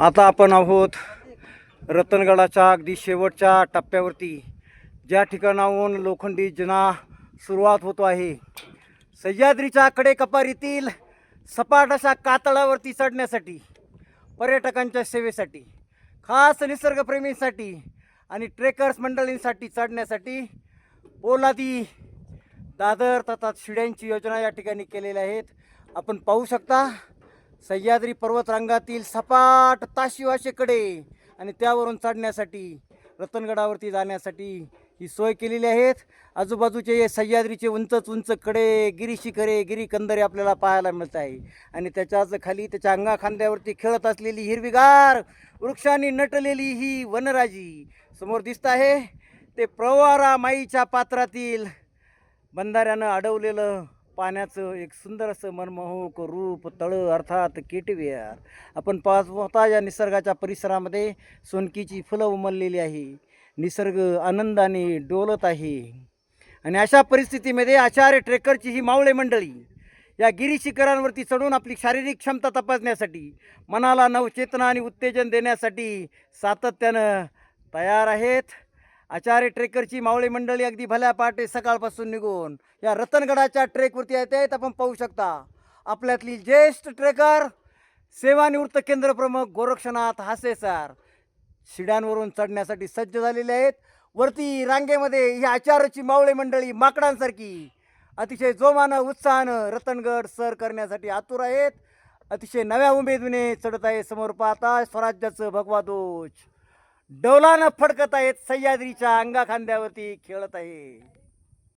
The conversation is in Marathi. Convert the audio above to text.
आता आपण आहोत रतनगडाच्या अगदी शेवटच्या टप्प्यावरती, ज्या ठिकाणाहून लोखंडी जिना सुरुवात होतो आहे. सह्याद्रीच्या कडेकपारीतील सपाट अशा कातळावरती चढण्यासाठी, पर्यटकांच्या सेवेसाठी, खास निसर्गप्रेमींसाठी आणि ट्रेकर्स मंडळींसाठी चढण्यासाठी पोलादी दादर तथा शिड्यांची योजना या ठिकाणी केलेल्या आहेत. आपण पाहू शकता सह्याद्री पर्वतरांगातील सपाट ताशिवाशे कडे आणि त्यावरून चढण्यासाठी, रतनगडावरती जाण्यासाठी ही सोय केलेली आहेत. आजूबाजूचे हे सह्याद्रीचे उंच कडे, गिरीशिखरे, गिरीकंदरे आपल्याला पाहायला मिळत आहे. आणि त्याच्याच खाली त्याच्या अंगाखांद्यावरती खेळत असलेली हिरवीगार वृक्षांनी नटलेली ही वनराजी समोर दिसत आहे. ते प्रवारा माईच्या पात्रातील बंधाऱ्यानं अडवलेलं पाण्याचं एक सुंदर असं मनमोहक रूप तळं, अर्थात केटविहार. आपण पाहता या निसर्गाच्या परिसरामध्ये सोनकीची फुलं उमललेली आहे. निसर्ग आनंदाने डोलत आहे. आणि अशा परिस्थितीमध्ये आचार्य ट्रेकरची ही मावळे मंडळी या गिरीशिखरांवरती चढून आपली शारीरिक क्षमता तपासण्यासाठी, मनाला नवचेतना आणि उत्तेजन देण्यासाठी सातत्यानं तयार आहेत. आचार्य ट्रेकरची मावळे मंडळी अगदी भल्या पहाटे सकाळपासून निघून या रतनगडाच्या ट्रेकवरती येत आहेत. आपण पाहू शकता आपल्यातली ज्येष्ठ ट्रेकर, सेवानिवृत्त केंद्र प्रमुख गोरक्षनाथ हासे सर शिड्यांवरून चढण्यासाठी सज्ज झालेले आहेत. वरती रांगेमध्ये ही आचार्याची मावळे मंडळी माकडांसारखी अतिशय जोमानं उत्साहानं रतनगड सर करण्यासाठी आतुर आहेत. अतिशय नव्या उमेदीने चढत आहे. समोर पाहता स्वराज्याचं भगवा ध्वज डौलानं फडकत आहेत, सह्याद्रीच्या अंगाखांद्यावरती खेळत आहे.